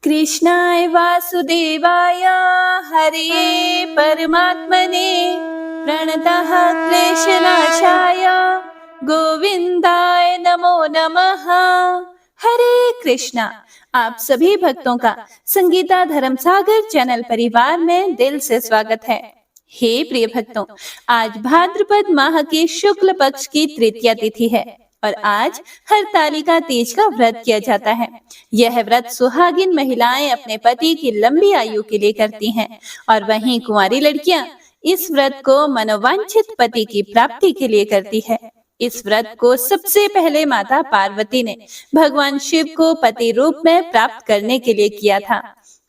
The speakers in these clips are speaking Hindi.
कृष्णाय वासुदेवाय हरे परमात्मने प्रणतः क्लेशनाशाय गोविंदाय नमो नमः। हरे कृष्णा। आप सभी भक्तों का संगीता धर्म सागर चैनल परिवार में दिल से स्वागत है। हे प्रिय भक्तों, आज भाद्रपद माह के शुक्ल पक्ष की तृतीया तिथि है और आज हरतालिका तीज का व्रत किया जाता है। यह व्रत सुहागिन महिलाएं अपने पति की लंबी आयु के लिए करती हैं और वहीं कुंवारी लड़कियां इस व्रत को मनोवांछित पति की प्राप्ति के लिए करती है। इस व्रत को सबसे पहले माता पार्वती ने भगवान शिव को पति रूप में प्राप्त करने के लिए किया था।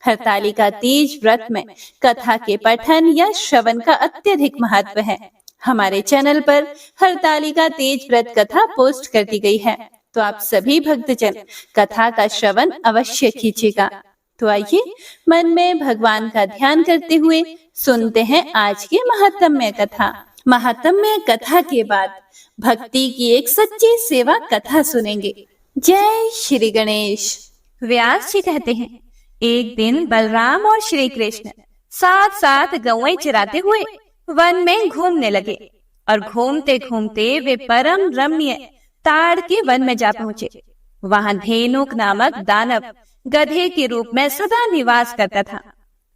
हरतालिका तीज व्रत में कथा के पठन या श्रवण का अत्यधिक महत्व है। हमारे चैनल पर हरतालिका तीज व्रत कथा पोस्ट कर दी गई है, तो आप सभी भक्तजन कथा का श्रवण अवश्य कीजिएगा। तो आइए मन में भगवान का ध्यान करते हुए सुनते हैं आज की महात्म्य कथा। महात्म्य कथा के बाद भक्ति की एक सच्ची सेवा कथा सुनेंगे। जय श्री गणेश। व्यास जी कहते हैं, एक दिन बलराम और श्री कृष्ण साथ साथ गौएं चराते हुए वन में घूमने लगे और घूमते घूमते वे परम रम्य ताड़ के वन में जा पहुंचे। वहां धेनुक नामक दानव गधे के रूप में सदा निवास करता था।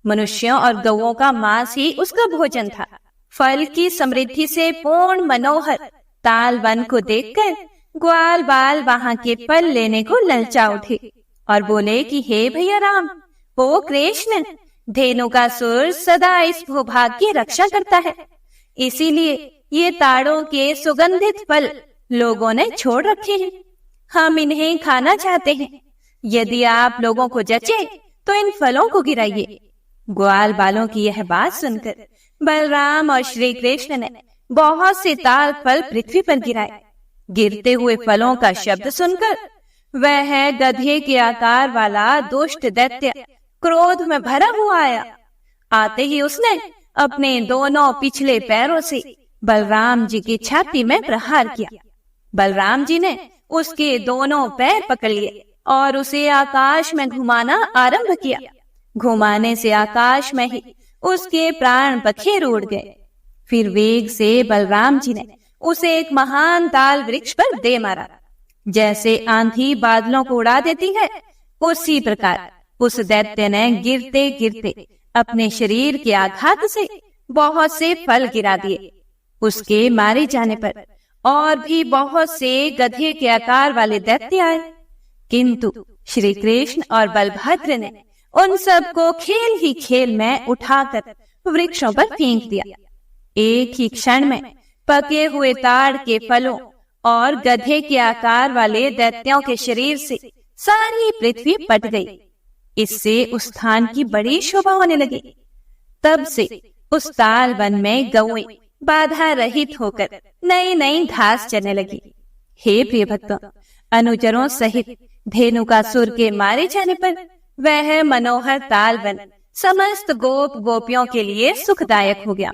मनुष्यों और गौओं का मांस ही उसका भोजन था। फल की समृद्धि से पूर्ण मनोहर ताल वन को देखकर ग्वाल बाल वहां के फल लेने को ललचा उठे और बोले कि हे भैया राम, ओ कृष्ण, धेनुकासुर सदा इस भूभाग की रक्षा करता है, इसीलिए ये ताड़ों के सुगंधित फल लोगों ने छोड़ रखे हैं। हम इन्हें खाना चाहते हैं। यदि आप लोगों को जचे तो इन फलों को गिराइए। ग्वाल बालों की यह बात सुनकर बलराम और श्री कृष्ण ने बहुत से ताड़ फल पृथ्वी पर गिराए। गिरते हुए फलों का शब्द सुनकर वह गधे के आकार वाला दुष्ट दैत्य क्रोध में भरा हुआ आया। आते ही उसने अपने दोनों पिछले पैरों से बलराम जी की छाती में प्रहार किया। बलराम जी ने उसके दोनों पैर पकड़ लिए और उसे आकाश में घुमाना आरंभ किया। घुमाने से आकाश में ही उसके प्राण पखेर उड़ गए। फिर वेग से बलराम जी ने उसे एक महान ताल वृक्ष पर दे मारा। जैसे आंधी बादलों को उड़ा देती है, उसी प्रकार उस दैत्य ने गिरते गिरते अपने शरीर के आघात से बहुत से फल गिरा दिए। उसके मारे जाने पर और भी बहुत से गधे के आकार वाले दैत्य आए, किंतु श्री कृष्ण और बलभद्र ने उन सब को खेल ही खेल में उठाकर वृक्षों पर फेंक दिया। एक ही क्षण में पके हुए ताड़ के फलों और गधे के आकार वाले दैत्यों के शरीर से सारी पृथ्वी पट गई। इससे उस स्थान की बड़ी शोभा होने लगी। तब से उस ताल वन में गौएं बाधा रहित होकर नई नई घास चरने लगी। हे प्रिय भक्तों, अनुचरों सहित धेनुकासुर के मारे जाने पर वह मनोहर ताल वन समस्त गोप गोपियों के लिए सुखदायक हो गया।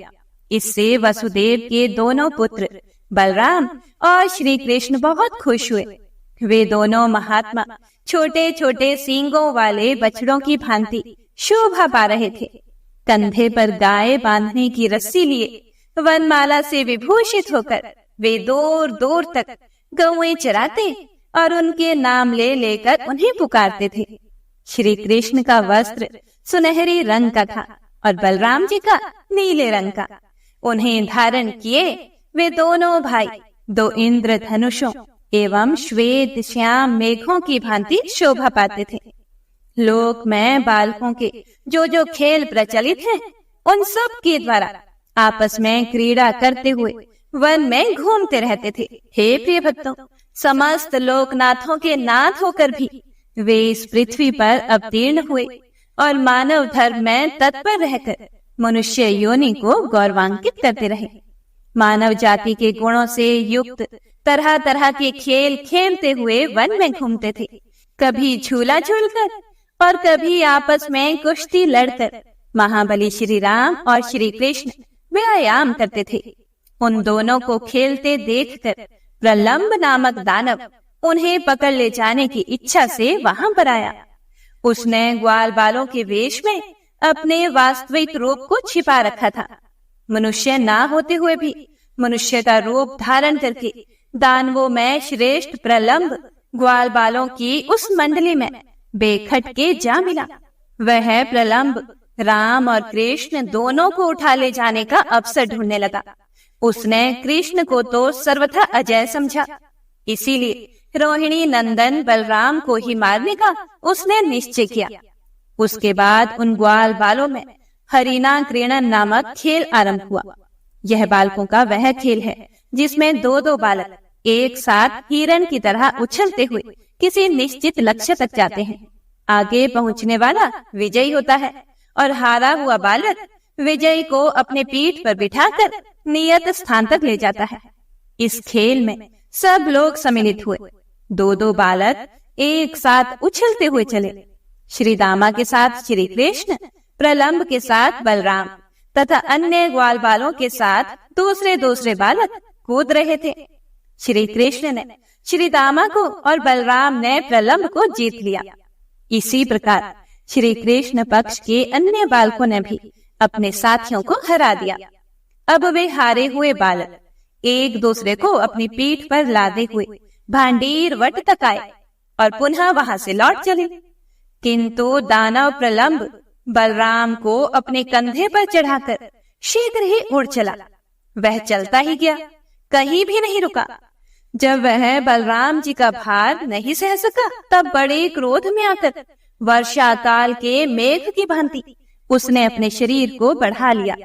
इससे वसुदेव के दोनों पुत्र बलराम और श्री कृष्ण बहुत खुश हुए। वे दोनों महात्मा छोटे छोटे सींगों वाले बछड़ों की भांति शोभा पा रहे थे। कंधे पर गाय बांधने की रस्सी लिए वनमाला से विभूषित होकर वे दूर दूर तक गौएं चराते और उनके नाम ले लेकर उन्हें पुकारते थे। श्री कृष्ण का वस्त्र सुनहरे रंग का था और बलराम जी का नीले रंग का। उन्हें धारण किए वे दोनों भाई दो इंद्र धनुषों एवं श्वेत श्याम मेघों की भांति शोभा पाते थे। लोक में बालकों के जो जो खेल प्रचलित हैं, उन सब के द्वारा आपस में क्रीड़ा करते हुए वन में घूमते रहते थे। हे प्रिय भक्तों, समस्त लोकनाथों के नाथ होकर भी वे इस पृथ्वी पर अवतीर्ण हुए और मानव धर्म में तत्पर रहकर मनुष्य योनि को गौरवान्वित करते रहे। मानव जाति के गुणों से युक्त तरह तरह के खेल खेलते हुए वन में घूमते थे। कभी झूला झूलकर और कभी आपस में कुश्ती लड़कर महाबली श्री राम और श्री कृष्ण व्यायाम करते थे। उन दोनों को खेलते देखकर प्रलंब नामक दानव उन्हें पकड़ ले जाने की इच्छा से वहां पर आया। उसने ग्वाल बालों के वेश में अपने वास्तविक रूप को छिपा रखा था। मनुष्य ना होते हुए भी मनुष्य का रूप धारण करके दानवों में श्रेष्ठ प्रलंब ग्वाल बालों की उस मंडली में बेखटके जा मिला। वह प्रलंब राम और कृष्ण दोनों को उठा ले जाने का अवसर ढूंढने लगा। उसने कृष्ण को तो सर्वथा अजय समझा, इसीलिए रोहिणी नंदन बलराम को ही मारने का उसने निश्चय किया। उसके बाद उन ग्वाल बालों में हरिना क्रीड़न नामक खेल आरंभ हुआ। यह बालकों का वह खेल है जिसमें दो दो बालक एक साथ हिरण की तरह उछलते हुए किसी निश्चित लक्ष्य तक जाते हैं। आगे पहुंचने वाला विजयी होता है और हारा हुआ बालक विजयी को अपने पीठ पर बिठाकर नियत स्थान तक ले जाता है। इस खेल में सब लोग सम्मिलित हुए। दो दो बालक एक साथ उछलते हुए चले। श्री दामा के साथ श्री कृष्ण, प्रलंब के साथ बलराम तथा अन्य ग्वाल बालों के साथ दूसरे दूसरे बालक कूद रहे थे। श्री कृष्ण ने श्री दामा को और बलराम ने प्रलंब को जीत लिया। इसी प्रकार श्री कृष्ण पक्ष के अन्य बालकों ने भी अपने साथियों को हरा दिया। अब वे हारे हुए बालक एक दूसरे को अपनी पीठ पर लादे हुए भांडीर वट तक आए और पुनः वहां से लौट चले। किंतु दानव प्रलंब बलराम को अपने कंधे पर चढ़ाकर शीघ्र ही उड़ चला। वह चलता ही गया, कहीं भी नहीं रुका। जब वह बलराम जी का भार नहीं सह सका, तब बड़े क्रोध में आकर वर्षा काल के मेघ की भांति उसने अपने शरीर को बढ़ा लिया।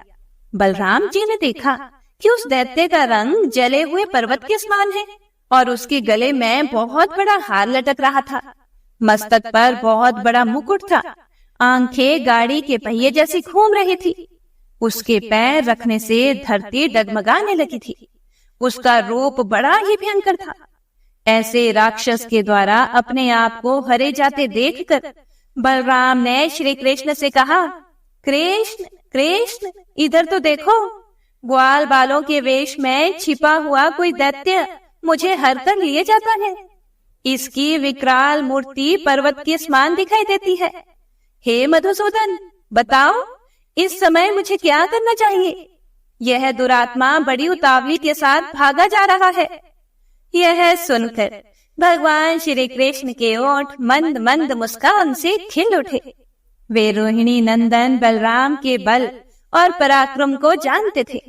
बलराम जी ने देखा कि उस दैत्य का रंग जले हुए पर्वत के समान है और उसके गले में बहुत बड़ा हार लटक रहा था। मस्तक पर बहुत बड़ा मुकुट था। आंखें गाड़ी के पहिए जैसी घूम रही थी। उसके पैर रखने से धरती डगमगाने लगी थी। उसका रूप बड़ा ही भयंकर था। ऐसे राक्षस के द्वारा अपने आप को हरे जाते देखकर बलराम ने श्री कृष्ण से कहा, कृष्ण कृष्ण, इधर तो देखो, ग्वाल बालों के वेश में छिपा हुआ कोई दैत्य मुझे हर कर लिए जाता है। इसकी विकराल मूर्ति पर्वत के समान दिखाई देती है। हे मधुसूदन, बताओ इस समय मुझे क्या करना चाहिए? यह दुरात्मा बड़ी उतावली के साथ भागा जा रहा है। यह सुनकर भगवान श्री कृष्ण के ओठ मंद मंद मुस्कान से खिल उठे। वे रोहिणी नंदन बलराम के बल और पराक्रम को जानते थे,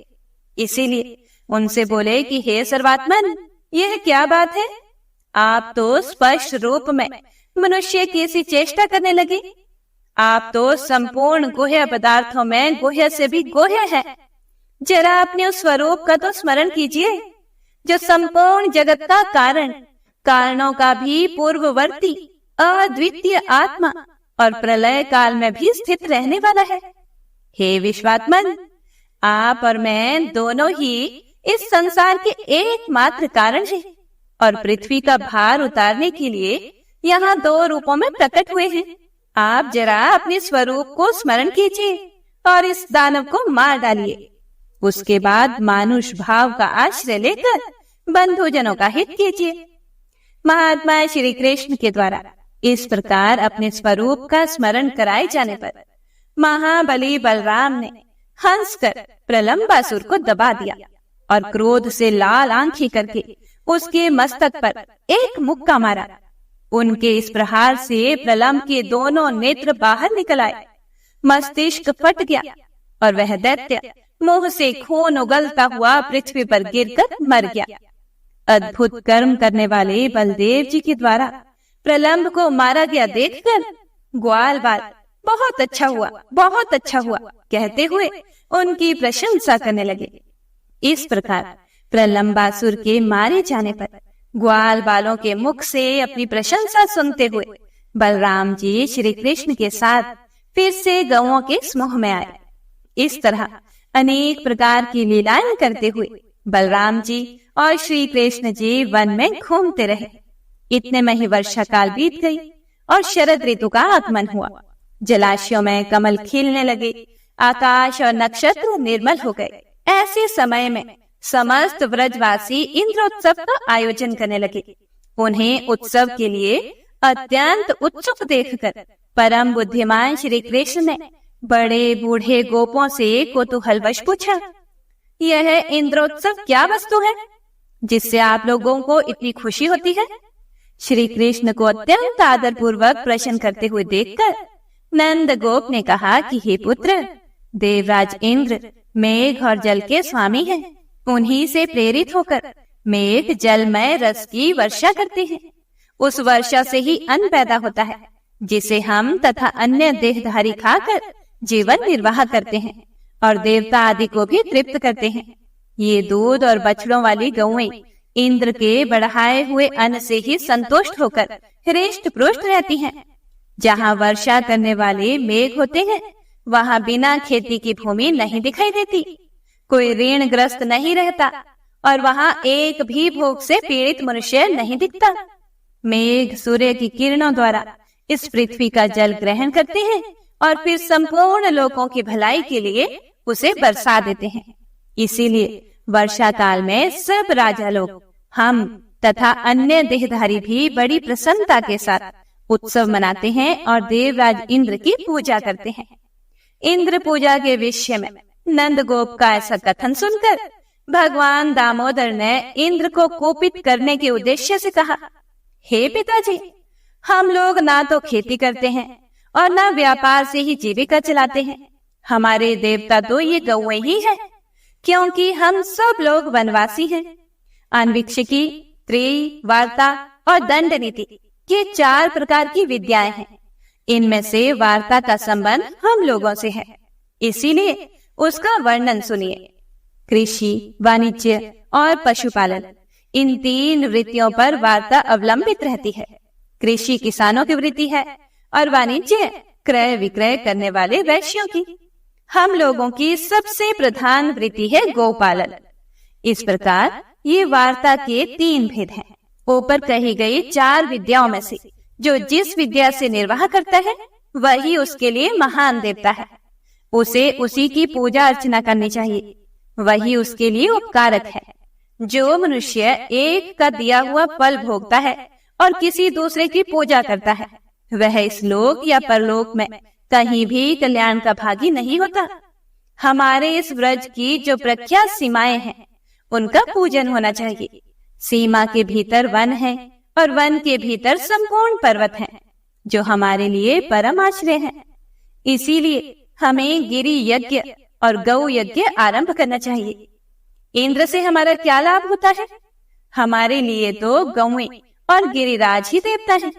इसीलिए उनसे बोले कि हे सर्वात्मन, यह क्या बात है? आप तो स्पष्ट रूप में मनुष्य की सी चेष्टा करने लगे। आप तो संपूर्ण गुह्य पदार्थों में गुह्य से भी गुह्य है। जरा अपने उस स्वरूप का तो स्मरण कीजिए, जो संपूर्ण जगत का कारण, कारणों का भी पूर्ववर्ती, अद्वितीय आत्मा और प्रलय काल में भी स्थित रहने वाला है। हे विश्वात्मन, आप और मैं दोनों ही इस संसार के एकमात्र कारण हैं और पृथ्वी का भार उतारने के लिए यहाँ दो रूपों में प्रकट हुए हैं। आप जरा अपने स्वरूप को स्मरण कीजिए और इस दानव को मार डालिए। उसके बाद मानुष भाव का आश्रय लेकर बंधुजनों का हित कीजिए। महात्मा श्री कृष्ण के द्वारा इस प्रकार अपने स्वरूप का स्मरण कराए जाने पर महाबली बलराम ने हंसकर प्रलंबासुर को दबा दिया और क्रोध से लाल आंखें करके उसके मस्तक पर एक मुक्का मारा। उनके इस प्रहार से प्रलंब के दोनों नेत्र बाहर निकल आए। मस्तिष्क फट गया और वह दैत्य मुंह से खून उगलता हुआ पृथ्वी पर गिरकर मर गया। अद्भुत कर्म करने वाले बलदेव जी के द्वारा प्रलंब को मारा गया देखकर ग्वाल बाल बहुत अच्छा हुआ, बहुत अच्छा हुआ कहते हुए उनकी प्रशंसा करने लगे। इस प्रकार प्रलंबासुर के मारे जाने पर ग्वाल बालों के मुख से अपनी प्रशंसा सुनते हुए बलराम जी श्री कृष्ण के साथ फिर से गौओं के समूह में आए। इस तरह अनेक प्रकार की लीलाएं करते हुए बलराम जी और श्री कृष्ण जी वन में घूमते रहे। इतने में ही वर्षा काल बीत गई और शरद ऋतु का आगमन हुआ। जलाशयों में कमल खिलने लगे, आकाश और नक्षत्र निर्मल हो गए। ऐसे समय में समस्त व्रजवासी इंद्रोत्सव का आयोजन करने लगे। उन्हें उत्सव के लिए अत्यंत उत्सुक देखकर परम बुद्धिमान श्री कृष्ण ने बड़े बूढ़े गोपों से कौतूहलवश पूछा, यह इंद्रोत्सव क्या वस्तु है जिससे आप लोगों को इतनी खुशी होती है? श्री कृष्ण को अत्यंत आदर पूर्वक प्रश्न करते हुए देखकर नंद गोप ने कहा कि हे पुत्र, देवराज इंद्र मेघ और जल के स्वामी हैं। उन्हीं से प्रेरित होकर मेघ जलमय रस की वर्षा करते हैं। उस वर्षा से ही अन्न पैदा होता है, जिसे हम तथा अन्य देहधारी खाकर जीवन निर्वाह करते हैं और देवता आदि को भी तृप्त करते हैं। ये दूध और बछड़ों वाली गौएं इंद्र के बढ़ाए हुए अन्न से ही संतुष्ट होकर हृष्ट पुष्ट रहती हैं। जहाँ वर्षा करने वाले मेघ होते हैं, वहाँ बिना खेती की भूमि नहीं दिखाई देती, कोई ऋण ग्रस्त नहीं रहता और वहाँ एक भी भूख से पीड़ित मनुष्य नहीं दिखता। मेघ सूर्य की किरणों द्वारा इस पृथ्वी का जल ग्रहण करते हैं और फिर संपूर्ण लोगों की भलाई के लिए उसे बरसा देते हैं। इसीलिए वर्षा काल में सब राजा लोग, हम तथा अन्य देहधारी भी बड़ी प्रसन्नता के साथ उत्सव मनाते हैं और देवराज इंद्र की पूजा करते हैं। इंद्र पूजा के विषय में नंद गोप का ऐसा कथन सुनकर भगवान दामोदर ने इंद्र को कोपित करने के उद्देश्य से कहा, हे पिताजी, हम लोग ना तो खेती करते हैं और ना व्यापार से ही जीविका चलाते हैं। हमारे देवता तो ये गौएं ही है, क्योंकि हम सब लोग वनवासी हैं। अन्वीक्षिकी, त्रेयी, वार्ता और दंड नीति, ये 4 प्रकार की विद्याएं हैं। इनमें से वार्ता का संबंध हम लोगों से है, इसीलिए उसका वर्णन सुनिए। कृषि, वाणिज्य और पशुपालन, इन 3 वृत्तियों पर वार्ता अवलंबित रहती है। कृषि किसानों की वृत्ति है और वाणिज्य क्रय विक्रय करने वाले वैश्यों की। हम लोगों की सबसे प्रधान वृत्ति है गोपालन। इस प्रकार ये वार्ता के 3 भेद हैं। ऊपर कही गई 4 विद्याओं में से जो जिस विद्या से निर्वाह करता है, वही उसके लिए महान देवता है। उसे उसी की पूजा अर्चना करनी चाहिए, वही उसके लिए उपकारक है। जो मनुष्य एक का दिया हुआ फल भोगता है और किसी दूसरे की पूजा करता है, वह इस लोक या परलोक में कहीं भी कल्याण का भागी नहीं होता। हमारे इस व्रज की जो प्रख्यात सीमाएं हैं, उनका पूजन होना चाहिए। सीमा के भीतर वन है और वन के भीतर संपूर्ण पर्वत हैं, जो हमारे लिए परम आश्रय हैं। इसीलिए हमें गिरि यज्ञ और गौ यज्ञ आरंभ करना चाहिए। इंद्र से हमारा क्या लाभ होता है? हमारे लिए तो गौएं और गिरिराज ही देवता हैं।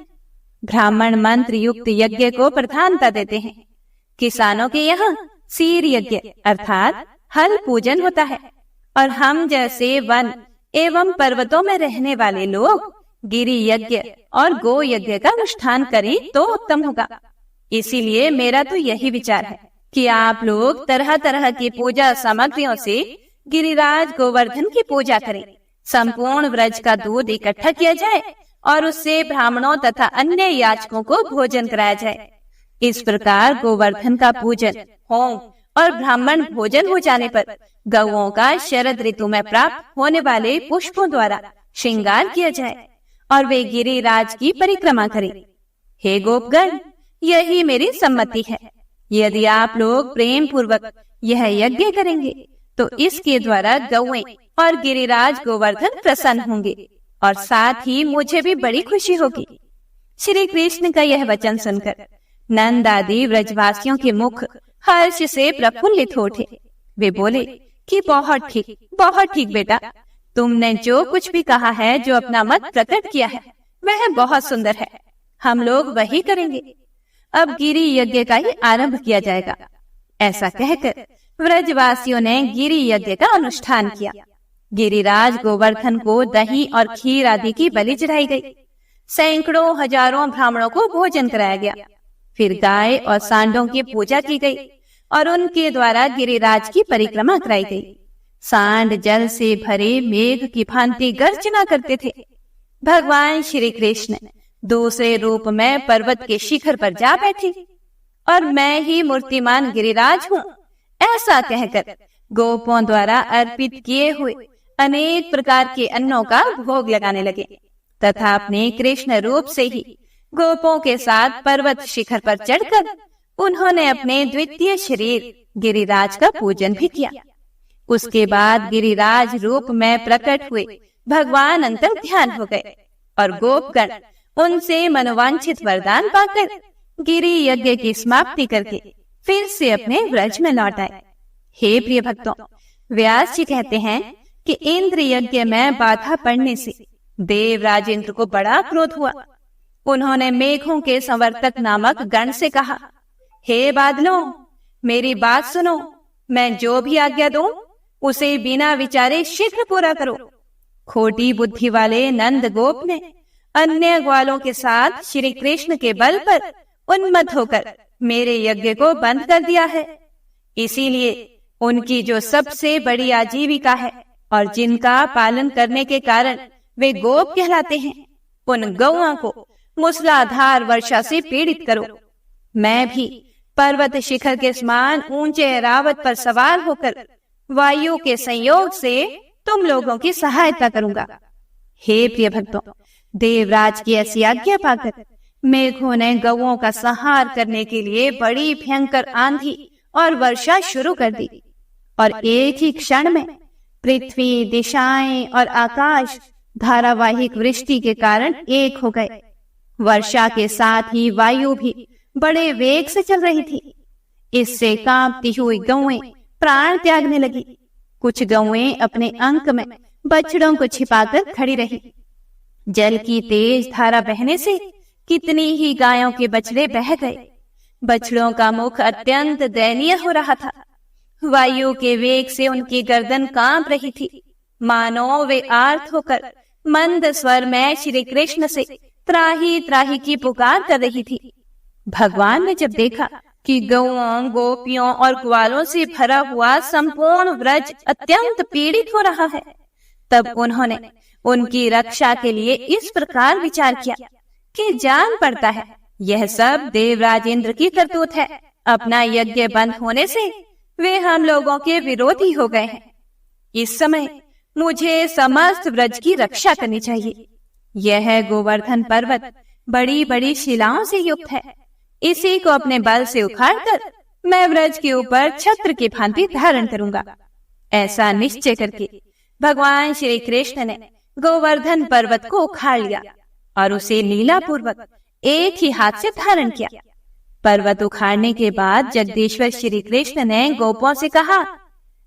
ब्राह्मण मंत्र युक्त यज्ञ को प्रधानता देते हैं। किसानों के यहाँ सीर यज्ञ अर्थात हल पूजन होता है और हम जैसे वन एवं पर्वतों में रहने वाले लोग गिरि यज्ञ और गो यज्ञ का अनुष्ठान करें तो उत्तम होगा। इसीलिए मेरा तो यही विचार है कि आप लोग तरह तरह की पूजा सामग्रियों से गिरिराज गोवर्धन की पूजा करें। संपूर्ण व्रज का दूध इकट्ठा किया जाए और उससे ब्राह्मणों तथा अन्य याचकों को भोजन कराया जाए। इस प्रकार गोवर्धन का पूजन, होम और ब्राह्मण भोजन हो जाने पर गौओं का शरद ऋतु में प्राप्त होने वाले पुष्पों द्वारा श्रृंगार किया जाए और वे गिरिराज की परिक्रमा करें। हे गोपगण, यही मेरी सम्मति है। यदि आप लोग प्रेम पूर्वक यह यज्ञ करेंगे तो इसके द्वारा गौएं और गिरिराज गोवर्धन प्रसन्न होंगे और साथ ही मुझे भी बड़ी खुशी होगी। श्री कृष्ण का यह वचन सुनकर नंद आदि व्रजवासियों के मुख हर्ष से प्रफुल्लित हो उठे। वे बोले कि बहुत ठीक बेटा, तुमने जो कुछ भी कहा है, जो अपना मत प्रकट किया है, वह बहुत सुंदर है। हम लोग वही करेंगे। अब गिरि यज्ञ का ही आरंभ किया जाएगा। ऐसा कहकर व्रजवासियों ने गिरि यज्ञ का अनुष्ठान किया। गिरिराज गोवर्धन को दही और खीर आदि की बलि चढ़ाई गई। सैकड़ों हजारों ब्राह्मणों को भोजन कराया गया। फिर गाय और सांडों की पूजा की गई और उनके द्वारा गिरिराज की परिक्रमा कराई गई। सांड जल से भरे मेघ की भांति गर्जना करते थे। भगवान श्री कृष्ण दूसरे रूप में पर्वत के शिखर पर जा बैठे और मैं ही मूर्तिमान गिरिराज हूँ, ऐसा कहकर गोपों द्वारा अर्पित किए हुए अनेक प्रकार के अन्नों का भोग लगाने लगे तथा अपने कृष्ण रूप से ही गोपों के साथ पर्वत शिखर पर चढ़कर उन्होंने अपने द्वितीय शरीर गिरिराज का पूजन भी किया। उसके बाद गिरिराज रूप में प्रकट हुए भगवान अंतर ध्यान हो गए और गोपगण उनसे मनोवांछित वरदान पाकर गिरि यज्ञ की समाप्ति करके फिर से अपने व्रज में लौट आए। हे प्रिय भक्तों, व्यास जी कहते हैं कि इंद्र यज्ञ में बाधा पड़ने से देवराज इंद्र को बड़ा क्रोध हुआ। उन्होंने मेघों के संवर्तक नामक गण से कहा, हे बादलों, मेरी बात सुनो, मैं जो भी आज्ञा दूं उसे बिना विचारे शीघ्र पूरा करो। खोटी बुद्धि वाले नंद गोप ने अन्य ग्वालों के साथ श्री कृष्ण के बल पर उन्मत्त होकर मेरे यज्ञ को बंद कर दिया है। इसीलिए उनकी जो सबसे बड़ी आजीविका है और जिनका पालन करने के कारण वे गोप कहलाते हैं, उन गौओं को मूसलाधार वर्षा से पीड़ित करो। मैं भी पर्वत शिखर के समान ऊंचे ऐरावत पर सवार होकर वायु के संयोग से तुम लोगों की सहायता करूंगा। हे प्रिय भक्तों, देवराज की ऐसी आज्ञा पाकर मेघों ने गौओं का संहार करने के लिए बड़ी भयंकर आंधी और वर्षा शुरू कर दी और एक ही क्षण में पृथ्वी, दिशाएं और आकाश धारावाहिक वृष्टि के कारण एक हो गए। वर्षा के साथ ही वायु भी बड़े वेग से चल रही थी। इससे कांपती हुई गौएं प्राण त्यागने लगी। कुछ गौएं अपने अंक में बछड़ों को छिपाकर खड़ी रही। जल की तेज धारा बहने से कितनी ही गायों के बछड़े बह गए। बछड़ों का मुख अत्यंत दयनीय हो रहा था। वायु के वेग से उनकी गर्दन कांप रही थी, मानो वे आर्त होकर मंद स्वर में श्री कृष्ण से त्राही त्राही की पुकार कर रही थी। भगवान ने जब देखा कि गौओं, गोपियों और ग्वालों से भरा हुआ संपूर्ण व्रज अत्यंत पीड़ित हो रहा है, तब उन्होंने उनकी रक्षा के लिए इस प्रकार विचार किया कि जान पड़ता है यह सब देवराज इंद्र की करतूत है। अपना यज्ञ बंद होने से वे हम लोगों के विरोधी हो गए हैं। इस समय मुझे समस्त व्रज की रक्षा करनी चाहिए। यह गोवर्धन पर्वत बड़ी बड़ी शिलाओं से युक्त है। इसी को अपने बल से उखाड़कर मैं व्रज के ऊपर छत्र की भांति धारण करूंगा। ऐसा निश्चय करके भगवान श्री कृष्ण ने गोवर्धन पर्वत को उखाड़ लिया और उसे लीला पूर्वक एक ही हाथ से धारण किया। पर्वत उखाड़ने के बाद जगदीश्वर श्री कृष्ण ने गोपों से कहा,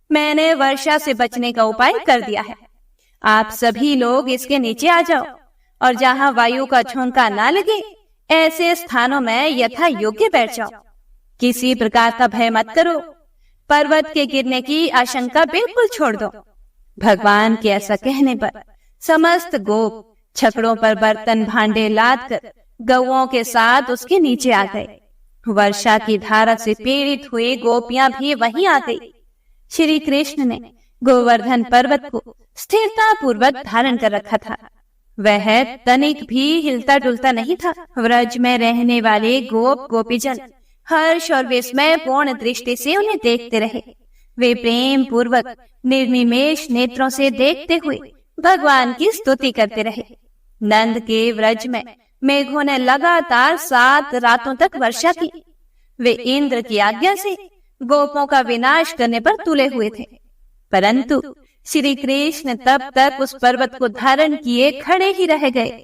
मैंने वर्षा से बचने का उपाय कर दिया है। आप सभी लोग इसके नीचे आ जाओ और जहाँ वायु का झोंका ना लगे ऐसे स्थानों में यथा योग्य बैठ जाओ। किसी प्रकार का भय मत करो। पर्वत के गिरने की आशंका बिल्कुल छोड़ दो। भगवान के ऐसा कहने पर समस्त गोप छकड़ों पर बर्तन भांडे लाद कर गौओं के साथ उसके नीचे आ गए। वर्षा की धारा से पीड़ित हुई गोपियां भी वहीं आ गई। श्री कृष्ण ने गोवर्धन पर्वत को स्थिरता पूर्वक धारण कर रखा था। वह तनिक भी हिलता डुलता नहीं था। व्रज में रहने वाले गोप गोपीजन हर्ष और विस्मय पूर्ण दृष्टि से उन्हें देखते रहे। वे प्रेम पूर्वक निर्निमेष नेत्रों से देखते हुए भगवान की स्तुति करते रहे। नंद के व्रज में मेघों ने लगातार 7 रातों तक वर्षा की। वे इंद्र की आज्ञा से गोपों का विनाश करने पर तुले हुए थे, परंतु श्री कृष्ण तब तक उस पर्वत को धारण किए खड़े ही रह गए।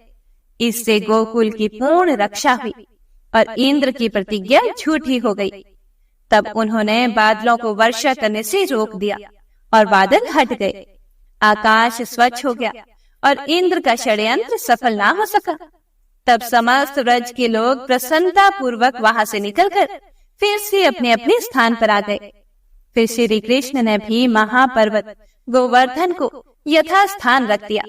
इससे गोकुल की पूर्ण रक्षा हुई और इंद्र की प्रतिज्ञा झूठी हो गई। तब उन्होंने बादलों को वर्षा करने से रोक दिया और बादल हट गए। आकाश स्वच्छ हो गया और इंद्र का षड्यंत्र सफल ना हो सका। तब समस्त व्रज के लोग प्रसन्नता पूर्वक वहां से निकलकर फिर से अपने अपने स्थान पर आ गए। फिर श्री कृष्ण ने भी महापर्वत गोवर्धन को यथास्थान रख दिया।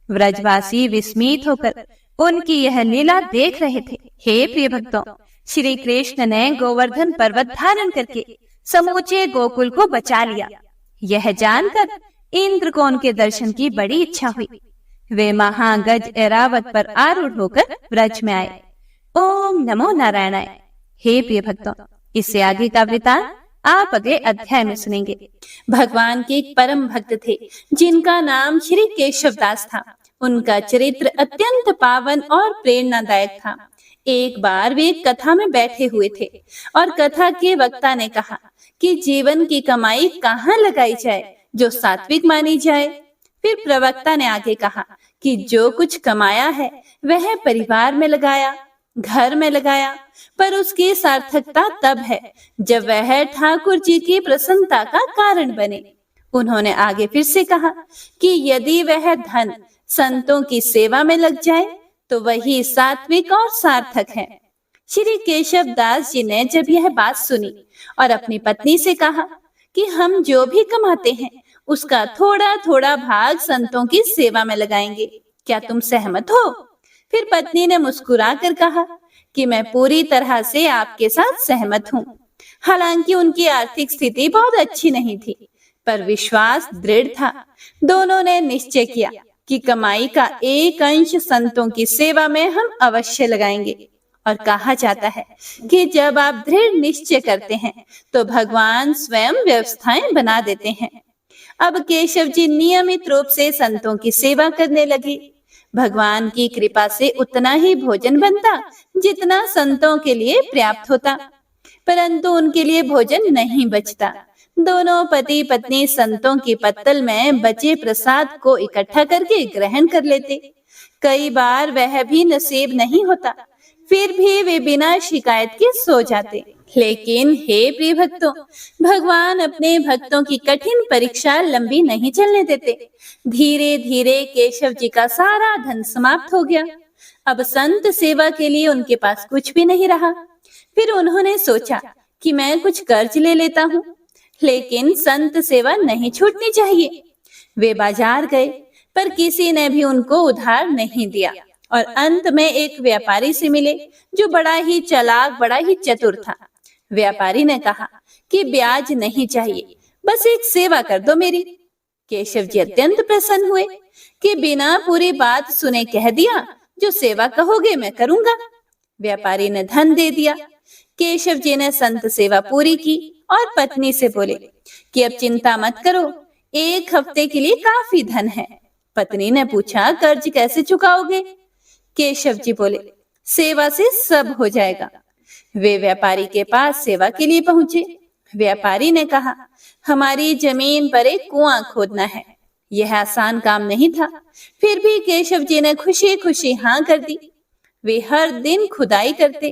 व्रजवासी विस्मित होकर उनकी यह लीला देख रहे थे। हे प्रिय भक्तों, श्री कृष्ण ने गोवर्धन पर्वत धारण करके समूचे गोकुल को बचा लिया। यह जानकर इंद्र को उनके दर्शन की बड़ी इच्छा हुई। वे महागज ऐरावत पर आरूढ़ होकर व्रज में आए। ओम नमो नारायणाय। हे प्रिय भक्तों, इससे आगे का वृतांत आप अगले अध्याय में सुनेंगे। भगवान के एक परम भक्त थे जिनका नाम श्री केशवदास था। उनका चरित्र अत्यंत पावन और प्रेरणादायक था। एक बार वे एक कथा में बैठे हुए थे और कथा के वक्ता ने कहा कि जीवन की कमाई कहाँ लगाई जाए जो सात्विक मानी जाए। फिर प्रवक्ता ने आगे कहा कि जो कुछ कमाया है वह परिवार में लगाया, घर में लगाया, पर उसकी सार्थकता तब है जब वह ठाकुर जी की प्रसन्नता का कारण बने। उन्होंने आगे फिर से कहा कि यदि वह धन संतों की सेवा में लग जाए तो वही सात्विक और सार्थक है। श्री केशव दास जी ने जब यह बात सुनी और अपनी पत्नी से कहा कि हम जो भी कमाते हैं उसका थोड़ा थोड़ा भाग संतों की सेवा में लगाएंगे, क्या तुम सहमत हो? फिर पत्नी ने मुस्कुरा कर कहा कि मैं पूरी तरह से आपके साथ सहमत हूँ। हालांकि उनकी आर्थिक स्थिति बहुत अच्छी नहीं थी, पर विश्वास दृढ़ था। दोनों ने निश्चय किया कि कमाई का एक अंश संतों की सेवा में हम अवश्य लगाएंगे। और कहा जाता है कि जब आप दृढ़ निश्चय करते हैं तो भगवान स्वयं व्यवस्थाएं बना देते हैं। अब केशव जी नियमित रूप से संतों की सेवा करने लगे। भगवान की कृपा से उतना ही भोजन बनता जितना संतों के लिए पर्याप्त होता, परंतु उनके लिए भोजन नहीं बचता। दोनों पति पत्नी संतों की पत्तल में बचे प्रसाद को इकट्ठा करके ग्रहण कर लेते। कई बार वह भी नसीब नहीं होता, फिर भी वे बिना शिकायत के सो जाते। लेकिन हे प्रिय भक्तों, भगवान अपने भक्तों की कठिन परीक्षा लंबी नहीं चलने देते। धीरे धीरे केशव जी का सारा धन समाप्त हो गया। अब संत सेवा के लिए उनके पास कुछ भी नहीं रहा। फिर उन्होंने सोचा कि मैं कुछ कर्ज ले लेता हूँ, लेकिन संत सेवा नहीं छूटनी चाहिए। वे बाजार गए, पर किसी ने भी उनको उधार नहीं दिया और अंत में एक व्यापारी से मिले जो बड़ा ही चालाक, बड़ा ही चतुर था। व्यापारी ने कहा कि ब्याज नहीं चाहिए, बस एक सेवा कर दो मेरी। केशव जी अत्यंत प्रसन्न हुए कि बिना पूरी बात सुने कह दिया, जो सेवा कहोगे मैं करूंगा। व्यापारी ने धन दे दिया। केशव जी ने संत सेवा पूरी की और पत्नी से बोले कि अब चिंता मत करो, एक हफ्ते के लिए काफी धन है। पत्नी ने पूछा, कर्ज कैसे चुकाओगे? केशव जी बोले, सेवा से सब हो जाएगा। वे व्यापारी के पास सेवा के लिए पहुंचे। व्यापारी ने कहा, हमारी जमीन पर एक कुआं खोदना है। यह आसान काम नहीं था, फिर भी केशव जी ने खुशी खुशी हाँ कर दी। वे हर दिन खुदाई करते,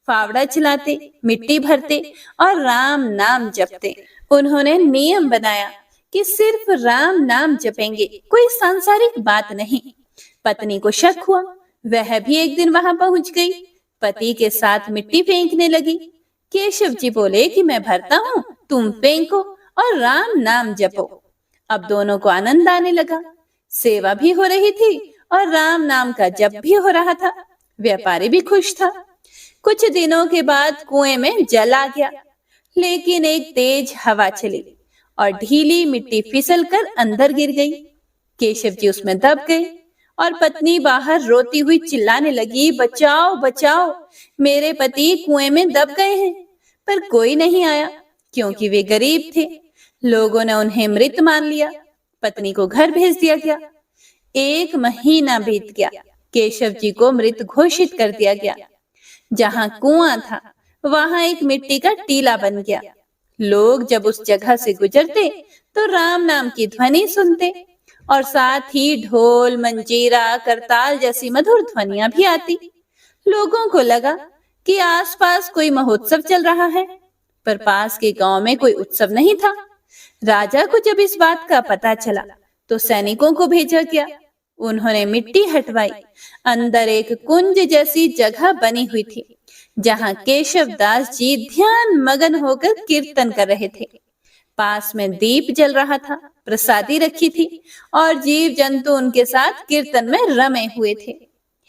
फावड़ा चलाते, मिट्टी भरते और राम नाम जपते। उन्होंने नियम बनाया कि सिर्फ राम नाम जपेंगे, कोई सांसारिक बात नहीं। पत्नी को शक हुआ, वह भी एक दिन वहां पहुंच गई। पति के साथ मिट्टी फेंकने लगी। केशव जी बोले कि मैं भरता हूँ, तुम फेंको और राम नाम जपो। अब दोनों को आनंद आने लगा। सेवा भी हो रही थी और राम नाम का जप भी हो रहा था। व्यापारी भी खुश था। कुछ दिनों के बाद कुएं में जल आ गया, लेकिन एक तेज हवा चली और ढीली मिट्टी फिसल कर अंदर गिर गई। केशव जी उसमें दब गए और पत्नी बाहर रोती हुई चिल्लाने लगी, बचाओ बचाओ, मेरे पति कुएं में दब गए हैं। पर कोई नहीं आया, क्योंकि वे गरीब थे। लोगों ने उन्हें मृत मान लिया। पत्नी को घर भेज दिया गया। 1 महीना बीत गया। केशव जी को मृत घोषित कर दिया गया। जहां कुआं था वहां एक मिट्टी का टीला बन गया। लोग जब उस जगह से गुजरते तो राम नाम की ध्वनि सुनते और साथ ही ढोल, मंजीरा, करताल जैसी मधुर ध्वनियां भी आती। लोगों को लगा कि आसपास कोई महोत्सव चल रहा है, पर पास के गांव में कोई उत्सव नहीं था। राजा को जब इस बात का पता चला तो सैनिकों को भेजा गया। उन्होंने मिट्टी हटवाई। अंदर एक कुंज जैसी जगह बनी हुई थी, जहां केशव दास जी ध्यान मगन होकर कीर्तन कर रहे थे। पास में दीप जल रहा था, प्रसादी रखी थी और जीव जंतु उनके साथ कीर्तन में रमे हुए थे।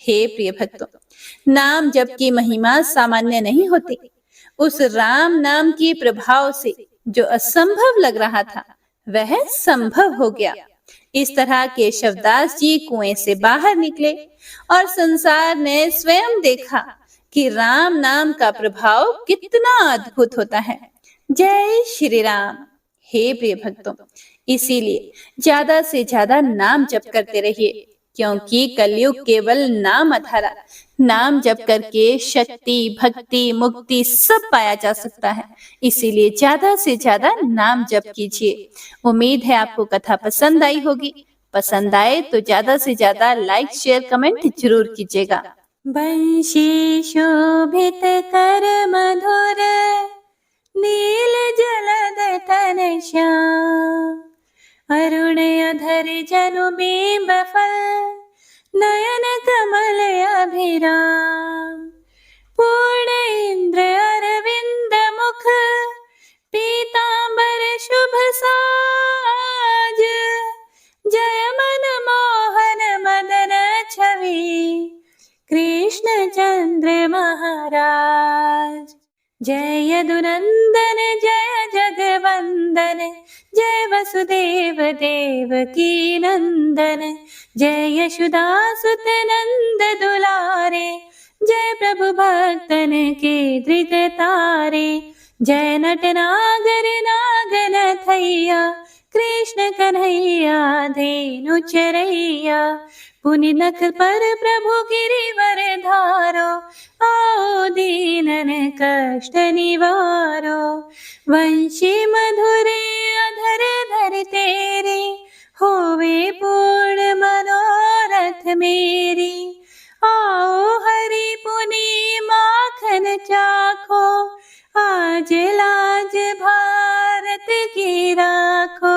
हे प्रिय भक्तों, नाम जप की महिमा सामान्य नहीं होती। उस राम नाम के प्रभाव से जो असंभव लग रहा था वह संभव हो गया। इस तरह केशव दास जी कुएं से बाहर निकले और संसार ने स्वयं देखा कि राम नाम का प्रभाव कितना अद्भुत होता है। जय श्री राम। हे प्रिय भक्तों, इसीलिए ज्यादा से ज्यादा नाम जप करते रहिए, क्योंकि कलयुग केवल नाम आधारा, नाम जप करके शक्ति, भक्ति, मुक्ति सब पाया जा सकता है। इसीलिए ज्यादा से ज्यादा नाम जप कीजिए। उम्मीद है आपको कथा पसंद आई होगी। पसंद आए तो ज्यादा से ज्यादा लाइक, शेयर, कमेंट जरूर कीजिएगा। बंशी शोभित कर मधुर, नील जलद तन श्याम, अरुण अधर जनु बिंब फल, नयन कमल अभिराम, पूर्ण इंद्र अरविंद मुख, पीतांबर शुभ साज, जय मन मोहन मदन छवि, कृष्ण चंद्र महाराज। जय यदुनंदन जय जगवंदन, जय वसुदेव देवकी नंदन, जय यशोदासुत नंद दुलारे, जय प्रभु भक्तन के धृत तारे, जय नटनागर नागन थैया, कृष्ण कन्हैया धेनु चरैया, पुनि नख पर प्रभु गिरिवर धारो, आओ दीनन कष्ट निवारो, वंशी मधुरे अधर धर तेरे, होवे पूर्ण मनोरथ मेरी, आओ हरि पुनि माखन चाखो, आज लाज भारत की राखो,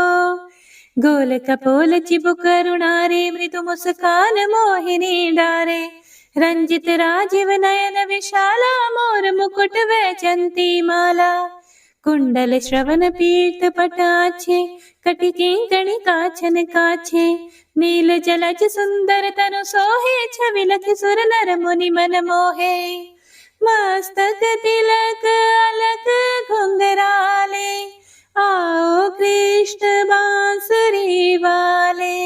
गोल कपोल चिबुक करुणारे, मृदु मुस्कान मोहिनी डारे, रंजित राजीव नयन विशाला, मोर मुकुट वैजंती माला, कुंडल श्रवण पीठ पटाछे, कटि किंकणी काछन काछे, नील जलज सुंदर तनु सोहे, छवि लखि सुर नर मुनि मन मोहे, मस्तक तिलक अलक घुंघराले, आओ कृष्ण बांसुरी वाले,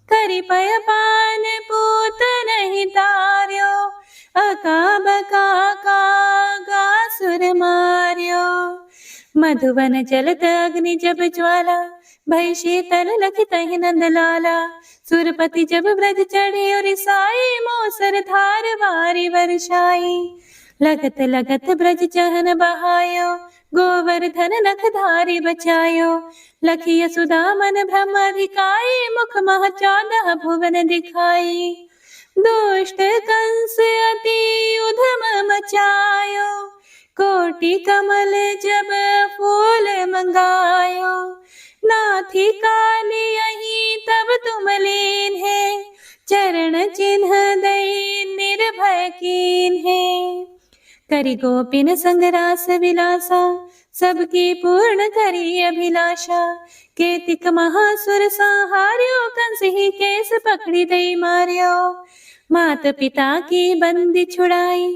करि पय पान पूत नहीं तार्यो, अका बका का सुर मार्यो, मधुवन जलत अग्नि जब ज्वाला, भय शीतल लखि तहि नंद लाला, सुरपति जब ब्रज चढ़े और साई, मोसर धार वारी वर्षाई, लगत लगत ब्रज चहन बहायो, गोवर्धन नख धारी बचायो, लखी यशोदा मन ब्रह्म अधिकाई, मुख मह 14 भुवन दिखाई, दुष्ट कंस अति उधम मचायो, कोटि कमल जब फूल मंगायो, नाथी काली यही तब तुम लीन है, चरण चिन्ह दई निर्भय कीन है, करि गोपिन संग रास विलासा, सबकी पूर्ण करी अभिलाषा, केतिक महासुर संहार्यो, कंस ही केस पकड़ी दई मार्यो, मात पिता की बंदी छुड़ाई,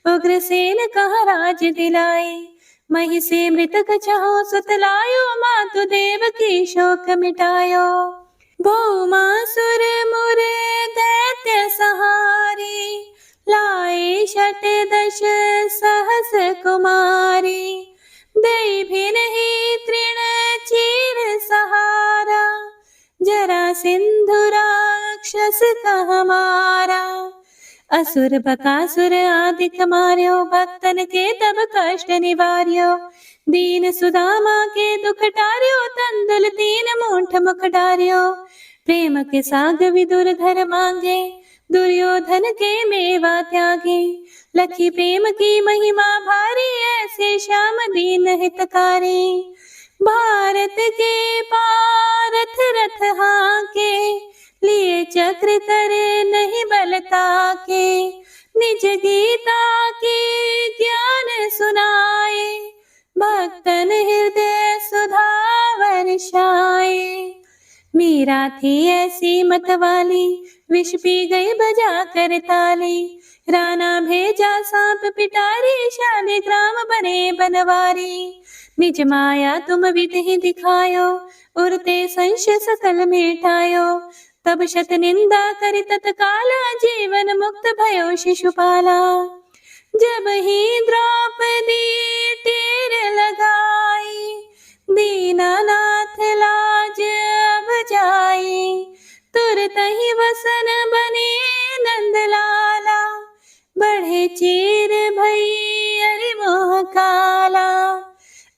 उग्रसेन कहा राज दिलाई, मही से मृतक छहो सुत लायो, मातु देव की शोक मिटायो, भौमासुर मुरे दैत्य सहारी, लाए शत दश सहस कुमारी, दई भी नहीं तृण चीर सहारा, जरा सिंधु राक्षस कह मारा, असुर बकासुर आदिक मार्यो, भक्तन के तब कष्ट निवार्यो, दीन सुदामा के दुख टार्यो, तंदुल 3 मूठ मुख डार्यो, प्रेम के साग विदुर धर मांगे, दुर्योधन के मेवा त्यागे, लखी प्रेम की महिमा भारी, ऐसे श्याम दीन हितकारी, भारत के पारथ रथ हाके, लिए चक्र करे नहीं बलता के, निज गीता के ज्ञान सुनाए, भक्तन हृदय सुधा वर्षाए, मीरा थी ऐसी मतवाली, विष पी गई बजा कर ताली, राणा भेजा सांप पिटारी, शालिग्राम बने बनवारी, निज माया तुम विधि दिखायो, उरते संशय सकल मिटायो, तब शत निंदा करि तत्काला, जीवन मुक्त भयो शिशुपाला, जब ही द्रौपदी तीर लगाई, दीनानाथ लाज अब जाई, तुरत ही वसन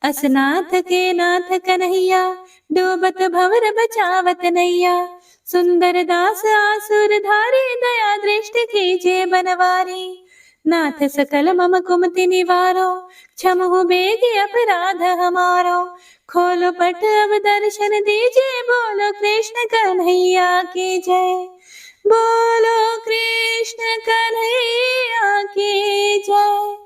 असनाथ के नाथ कन्हैया, डूबत भंवर बचावत नैया। सुंदर दास आसुर धारी, दया दृष्टि कीजिए बनवारी। नाथ सकल मम कुमति निवारो, क्षमहु बेगी अपराध हमारो। खोलो पट अब दर्शन दीजिए, बोलो कृष्ण कन्हैया की जय। बोलो कृष्ण कन्हैया की जय।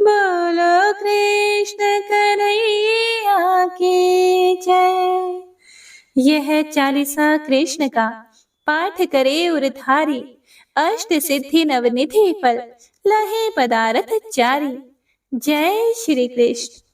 बोलो कृष्ण कन्हैया की जय। यह चालीसा कृष्ण का पाठ करे उरधारी, अष्ट सिद्धि नवनिधि फल लहे पदारथ चारी। जय श्री कृष्ण।